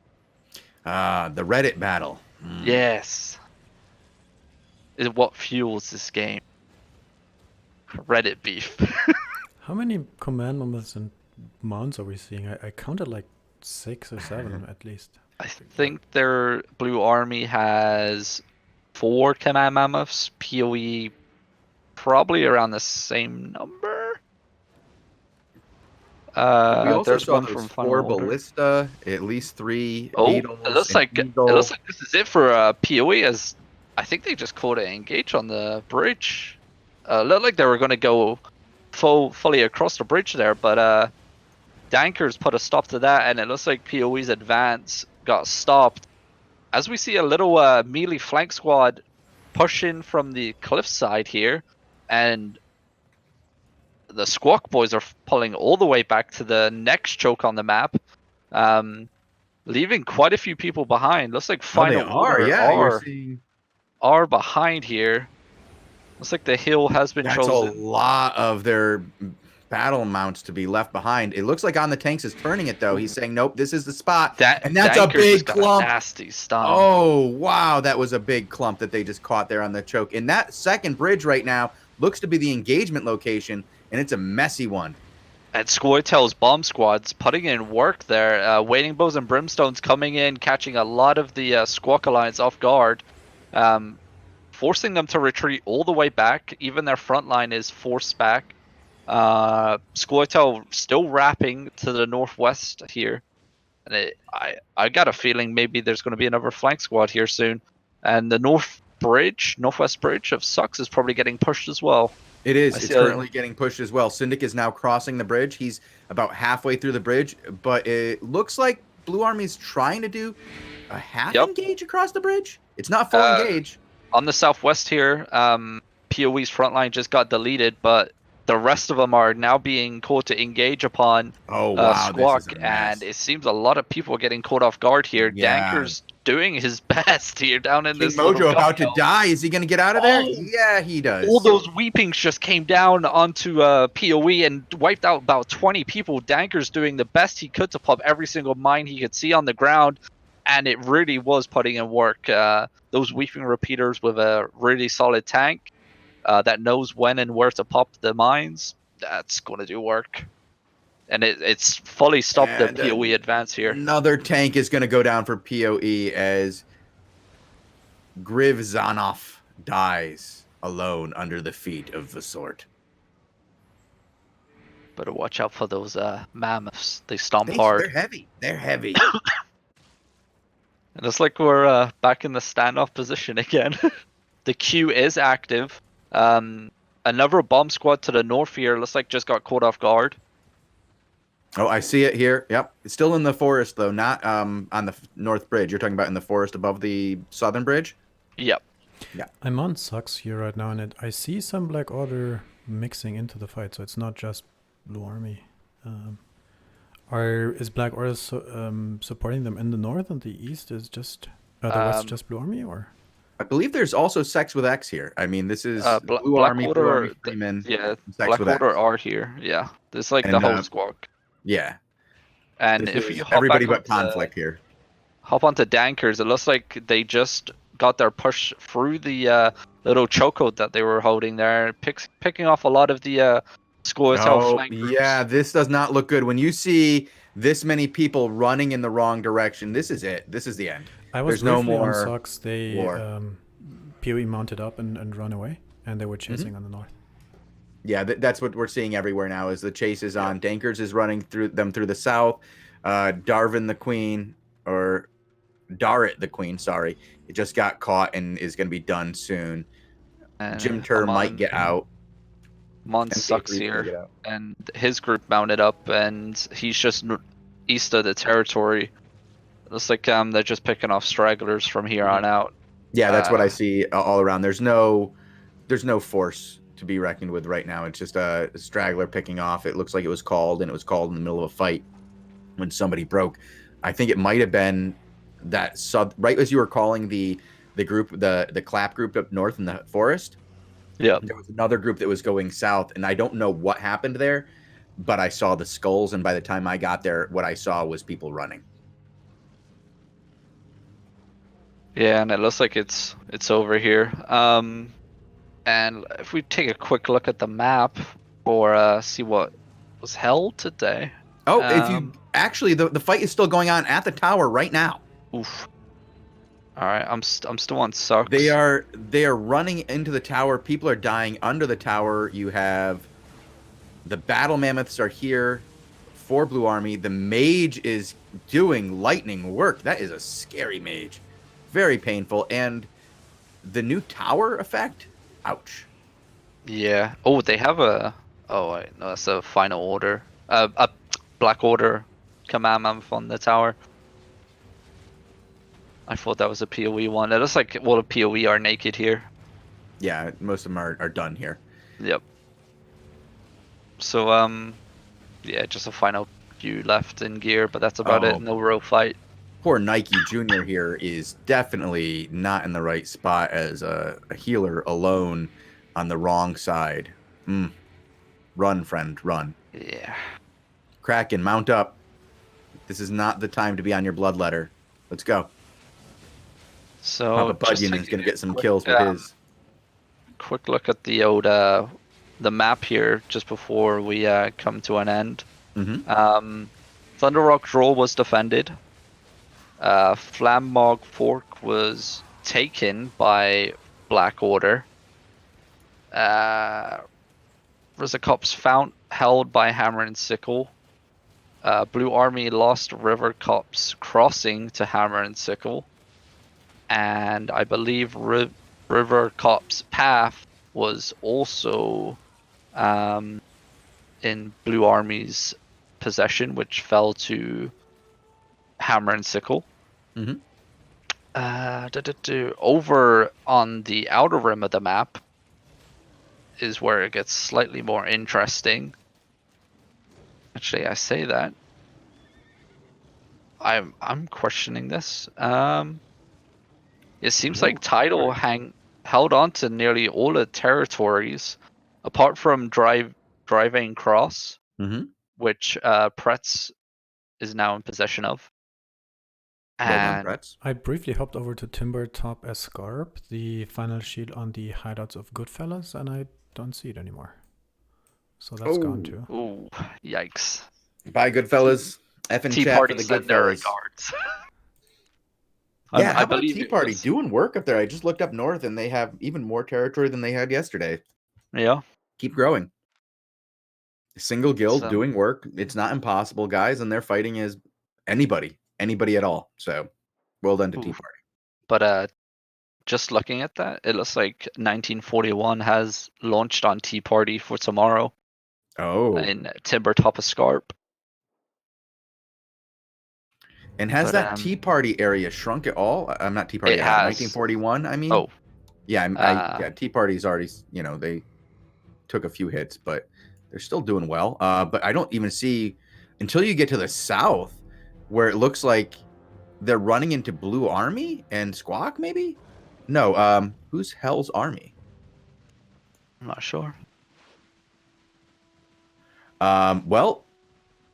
The Reddit battle. Yes. Is what fuels this game. Reddit beef. How many command members and mounts are we seeing? I counted like 6 or 7 at least. I think their Blue Army has 4 command mammoths. PoE probably around the same number. We also there's saw one from 4 ballista, at least 3 needles. It looks like this is it for PoE, as I think they just called it engage on the bridge. Looked like they were going to go fully across the bridge there, but Dankers put a stop to that, and it looks like PoE's advance got stopped. As we see a little melee flank squad push in from the cliffside here, and the Squawk boys are pulling all the way back to the next choke on the map, leaving quite a few people behind. Looks like Final are behind here. Looks like the hill has been chosen. That's a lot of their battle mounts to be left behind. It looks like On the Tanks is turning it though. He's saying, nope, this is the spot. And that's a big clump. Nasty stun. Oh, wow. That was a big clump that they just caught there on the choke. And that second bridge right now looks to be the engagement location, and it's a messy one. And Scoia'tael's bomb squads putting in work there. Waiting Bows and Brimstones coming in, catching a lot of the Squawk Alliance off guard. Forcing them to retreat all the way back. Even their front line is forced back. Scoia'tael still wrapping to the northwest here, and I got a feeling maybe there's going to be another flank squad here soon, and the northwest bridge of Sucks is probably getting pushed as well. It is. It's currently getting pushed as well. Syndic is now crossing the bridge. He's about halfway through the bridge, but it looks like Blue Army's trying to do a half engage across the bridge. It's not full engage. On the southwest here, PoE's front line just got deleted, but the rest of them are now being called to engage upon Squawk, and it seems a lot of people are getting caught off guard here. Danker's doing his best here down in this Mojo about to die. Is he going to get out of there? Yeah, he does. All those weepings just came down onto PoE and wiped out about 20 people. Danker's doing the best he could to pop every single mine he could see on the ground, and it really was putting in work. Those weeping repeaters with a really solid tank that knows when and where to pop the mines, that's going to do work. And it's fully stopped the PoE advance here. Another tank is going to go down for PoE as Griv Zanoff dies alone under the feet of the sword. Better watch out for those mammoths. They stomp hard. They're heavy. They're heavy. And it's like we're back in the standoff position again. The queue is active. Another bomb squad to the north here looks like just got caught off guard. Oh, I see it here. Yep. It's still in the forest, though, not on the north bridge. You're talking about in the forest above the southern bridge? Yep. Yeah. I'm on Sucks here right now, and I see some Black Order mixing into the fight, so it's not just Blue Army. Is Black Order supporting them in the north, and the east is just the west just Blue Army, or? I believe there's also Sex with X here. I mean, this is Blue Black Army, Order, Blue Army Freeman. yeah, Sex Black with Order X. are here. Yeah, there's like the And, whole squad. Yeah. And This if is you hop everybody back but Conflict here. hop onto Dankers, it looks like they just got their push through the little chokehold that they were holding there, picking off a lot of the School Hotel flank groups. Yeah, this does not look good. When you see this many people running in the wrong direction, this is it. This is the end. There's no briefly more on Sox. They war. PoE mounted up and run away, and they were chasing on the north. Yeah, that's what we're seeing everywhere now. Is the chase is on. Dankers is running through the south. Darvin the Queen, or Darit the Queen, sorry, it just got caught and is going to be done soon. And Jim Tur might get out. Mon sucks here, and his group mounted up, and he's just east of the territory. It looks like they're just picking off stragglers from here on out. Yeah, that's what I see all around. There's no force to be reckoned with right now. It's just a straggler picking off. It looks like it was called, and it was called in the middle of a fight when somebody broke. I think it might have been that right as you were calling the group, the clap group up north in the forest. Yeah, there was another group that was going south, and I don't know what happened there, but I saw the skulls, and by the time I got there, what I saw was people running. Yeah, and it looks like it's over here. And if we take a quick look at the map for see what was held today. Oh, if you actually, the fight is still going on at the tower right now. Oof. All right, I'm still on Sucks. They are running into the tower. People are dying under the tower. You have the battle mammoths are here for Blue Army. The mage is doing lightning work. That is a scary mage. Very painful. And the new tower effect, ouch. Yeah. Oh, they have a. Oh wait, no, that's a final order. A Black Order command mammoth on the tower. I thought that was a PoE one. It looks like all the PoE are naked here. Yeah, most of them are done here. Yep. So yeah, just a final few left in gear, but that's about it. No real fight. Poor Nike Jr. here is definitely not in the right spot as a healer alone on the wrong side. Run, friend, run. Yeah. Kraken, mount up. This is not the time to be on your bloodletter. Let's go. So Papa Budgeon is going to get some kills with his. Quick look at the old the map here just before we come to an end. Thunder Rock Draw was defended. Flammog Fork was taken by Black Order. Rizzacop's Fount held by Hammer and Sickle. Blue Army lost River Cop's Crossing to Hammer and Sickle. And I believe River Cop's Path was also in Blue Army's possession, which fell to Hammer and Sickle. Over on the outer rim of the map is where it gets slightly more interesting. Actually, I say that. I'm questioning this. It seems like Tidal held on to nearly all the territories, apart from Driving Cross, which Pretz is now in possession of. And I briefly hopped over to Timber Top Escarp, the final shield on the hideouts of Goodfellas, and I don't see it anymore. So that's gone too. Ooh, yikes. Bye, Goodfellas. F and chat for the Goodfellas. Yeah, how about Tea Party doing work up there? I just looked up north, and they have even more territory than they had yesterday. Yeah. Keep growing. Single guild doing work. It's not impossible, guys, and they're fighting as anybody at all. So, well done to Tea Party. But just looking at that, it looks like 1941 has launched on Tea Party for tomorrow. Oh. In Timber Top Escarp. And has that Tea Party area shrunk at all? I'm not Tea Party. It has. 1941, I mean? Oh. Yeah, yeah, Tea Party's already, they took a few hits, but they're still doing well. But I don't even see until you get to the south, where it looks like they're running into Blue Army and Squawk, maybe? No, who's Hell's Army? I'm not sure. Well,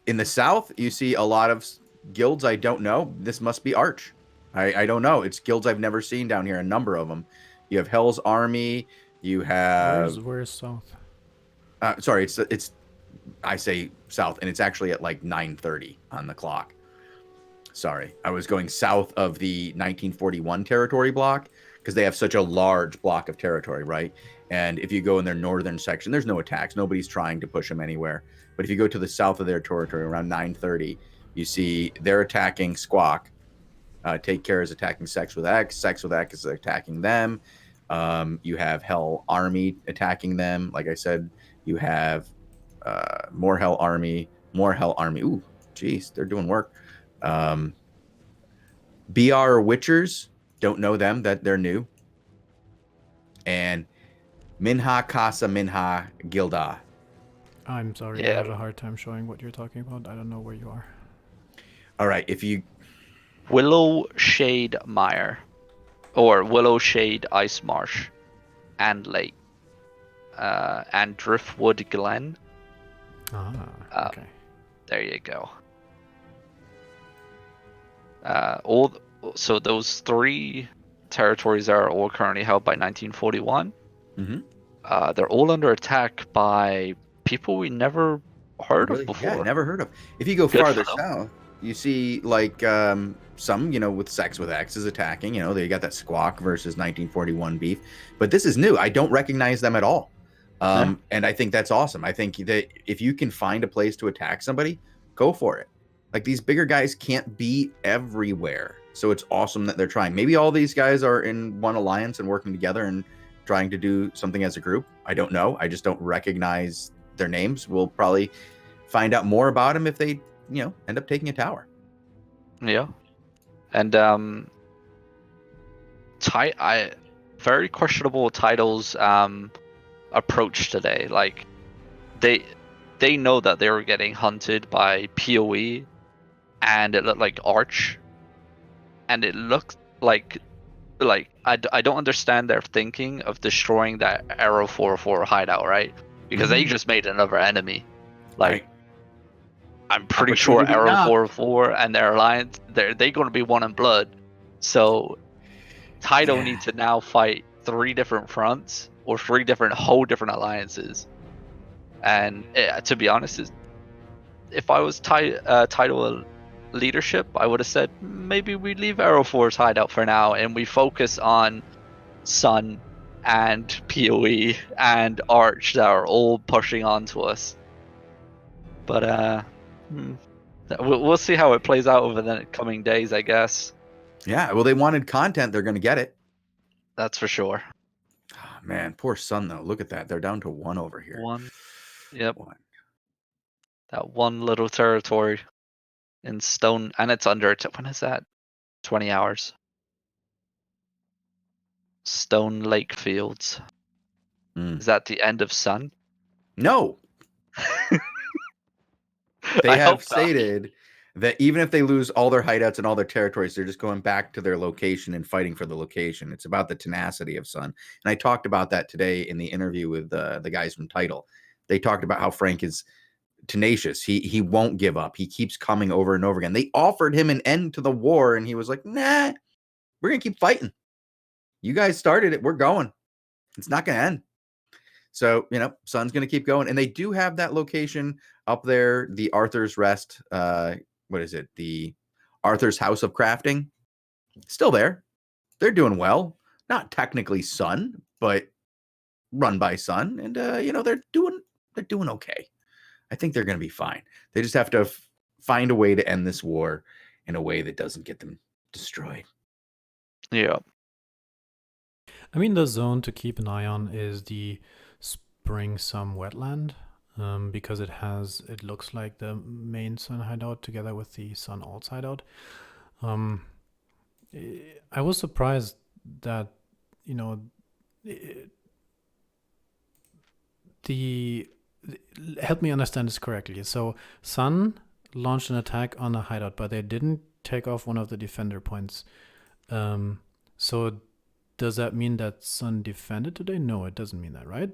in the south, you see a lot of guilds I don't know. This must be Arch. I don't know. It's guilds I've never seen down here, a number of them. You have Hell's Army. You have... Where's south? Sorry, it's I say south, and it's actually at like 9:30 on the clock. Sorry, I was going south of the 1941 territory block because they have such a large block of territory, right? And if you go in their northern section, there's no attacks. Nobody's trying to push them anywhere. But if you go to the south of their territory around 9:30, you see they're attacking Squawk. Take Care is attacking Sex with X. Sex with X is attacking them. You have Hell Army attacking them. Like I said, you have more Hell Army. Ooh, geez, they're doing work. BR Witchers, don't know them, that they're new. And Minha Casa Minha Gilda. I'm sorry, I have a hard time showing what you're talking about. I don't know where you are. All right, if you... Willow Shade Mire, or Willow Shade Ice Marsh, and Lake, and Driftwood Glen. Okay. There you go. So those 3 territories are all currently held by 1941. Mm-hmm. They're all under attack by people we never heard of before. Yeah, never heard of. If you go farther south, you see like some, with Sex with X is attacking. They got that Squawk versus 1941 beef. But this is new. I don't recognize them at all. And I think that's awesome. I think that if you can find a place to attack somebody, go for it. Like, these bigger guys can't be everywhere. So it's awesome that they're trying. Maybe all these guys are in one alliance and working together and trying to do something as a group. I don't know. I just don't recognize their names. We'll probably find out more about them if they, end up taking a tower. Yeah. And very questionable titles approach today. Like, they know that they were getting hunted by PoE, and it looked like Arch, and it looked like I don't understand their thinking of destroying that Arrow 404 hideout, right? Because they just made another enemy. Like, Right. I'm pretty sure Arrow 404 and their alliance, they're going to be one in blood. So Taito needs to now fight 3 different fronts or 3 whole different alliances. And to be honest, if I was Taito leadership, I would have said maybe we leave Arrow 4's hideout for now and we focus on Sun and PoE and Arch that are all pushing onto us. But we'll see how it plays out over the coming days, I guess. Yeah, well, they wanted content. They're going to get it. That's for sure. Oh, man, poor Sun, though. Look at that. They're down to 1 over here. 1. Yep. 1. That one little territory in stone, and it's under it. When is that? 20 hours. Stone Lake Fields. Is that the end of Sun? No. They have stated that even if they lose all their hideouts and all their territories, they're just going back to their location and fighting for the location. It's about the tenacity of Sun. And I talked about that today in the interview with the guys from Tidal. They talked about how Frank is tenacious. He won't give up. He keeps coming over and over again. They offered him an end to the war, and he was like, nah, we're going to keep fighting. You guys started it. We're going. It's not going to end. So, Sun's going to keep going. And they do have that location up there, the Arthur's Rest. What is it? The Arthur's House of Crafting. Still there. They're doing well. Not technically Sun, but run by Sun. And, they're doing okay. I think they're going to be fine. They just have to find a way to end this war in a way that doesn't get them destroyed. Yeah. I mean, the zone to keep an eye on is the Spring Sum wetland, because it looks like the main Sun hideout together with the Sun Alts hideout. I was surprised that, help me understand this correctly. So Sun launched an attack on a hideout, but they didn't take off one of the defender points. So does that mean that Sun defended today? No, it doesn't mean that, right?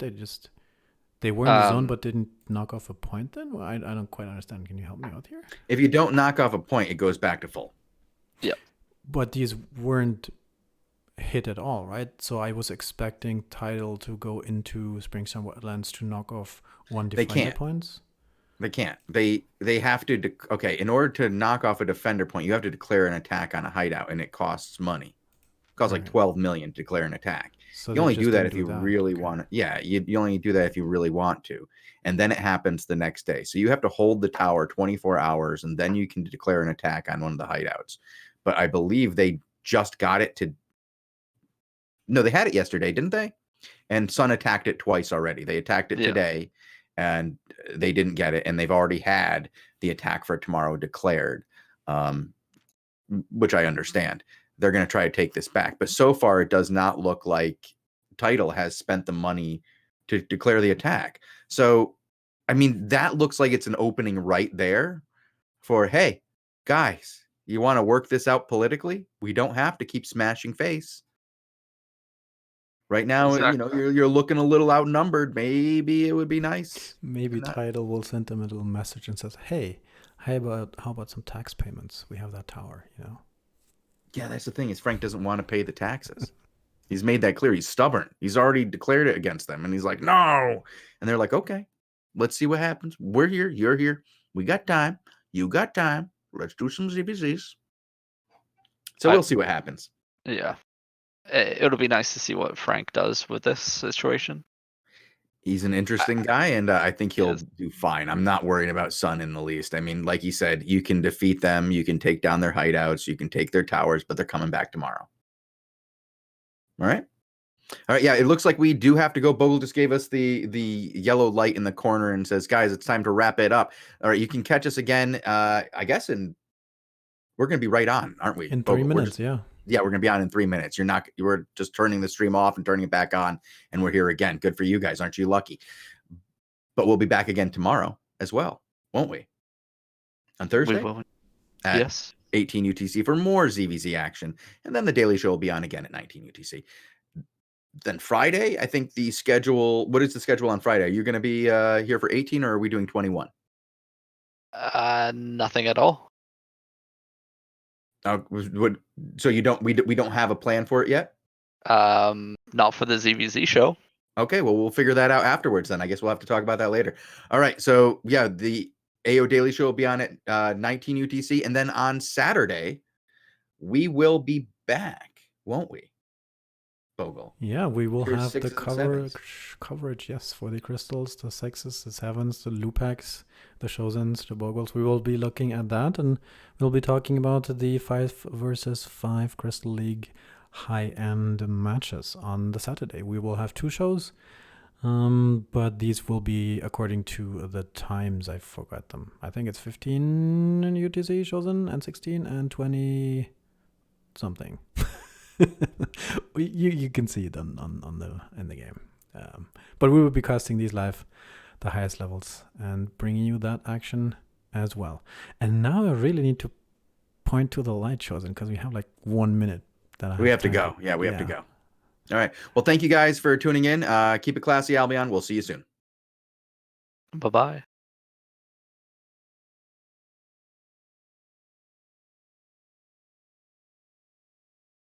They were in the zone but didn't knock off a point then? Well, I don't quite understand. Can you help me out here? If you don't knock off a point, it goes back to full. Yep. But these weren't hit at all, right? So I was expecting Tidal to go into Springside Wetlands to knock off one defender points. They can't. They have to. Okay, in order to knock off a defender point, you have to declare an attack on a hideout, and it costs money. It costs like 12 million to declare an attack. So you only do that if you really want to. Yeah, you only do that if you really want to, and then it happens the next day. So you have to hold the tower 24 hours, and then you can declare an attack on one of the hideouts. But I believe they just got it to. No, they had it yesterday, didn't they? And Sun attacked it twice already. They attacked it today, and they didn't get it, and they've already had the attack for tomorrow declared, which I understand. They're going to try to take this back. But so far, it does not look like Tidal has spent the money to declare the attack. So, I mean, that looks like it's an opening right there for, hey, guys, you want to work this out politically? We don't have to keep smashing face. Right now, Exactly. you're looking a little outnumbered. Maybe it would be nice. Maybe Tidal will send them a little message and says, hey, how about some tax payments? We have that tower, Yeah, that's the thing is Frank doesn't want to pay the taxes. He's made that clear. He's stubborn. He's already declared it against them. And he's like, no. And they're like, okay, let's see what happens. We're here. You're here. We got time. You got time. Let's do some ZBZs. So we'll see what happens. Yeah. It'll be nice to see what Frank does with this situation. He's an interesting guy, and I think he'll do fine. I'm not worried about Sun in the least. I mean, like he said, you can defeat them, you can take down their hideouts, you can take their towers, but they're coming back tomorrow. All right? All right, yeah, it looks like we do have to go. Bogul just gave us the yellow light in the corner and says, guys, it's time to wrap it up. All right, you can catch us again, I guess, we're going to be right on, aren't we? In 3 minutes, yeah. Yeah, we're going to be on in 3 minutes. You were just turning the stream off and turning it back on, and we're here again. Good for you guys. Aren't you lucky? But we'll be back again tomorrow as well, won't we? On Thursday? We will. At Yes. 18 UTC for more ZVZ action. And then the Daily Show will be on again at 19 UTC. Then Friday, I think the schedule, what is the schedule on Friday? Are you going to be here for 18 or are we doing 21? Nothing at all. So we don't have a plan for it yet? Not for the ZVZ show. Okay, well, we'll figure that out afterwards then. I guess we'll have to talk about that later. All right, so yeah, the AO Daily Show will be on at 19 UTC. And then on Saturday, we will be back, won't we, Bogul? Yeah, we will Here's have the 6s and 7s. coverage, yes, for the crystals, the 6s, the 7s, the Lupacs, the Shozens, the Boguls. We will be looking at that, and we'll be talking about the 5 versus 5 Crystal League high-end matches on the Saturday. We will have 2 shows, but these will be according to the times. I forgot them. I think it's 15 in UTC, Shozen, and 16, and 20 something. you can see it in the game. But we will be casting these live, the highest levels, and bringing you that action as well. And now I really need to point to the light, Shozen, because we have like 1 minute. We have to go. Yeah, we have to go. All right. Well, thank you guys for tuning in. Keep it classy, Albion. We'll see you soon. Bye-bye.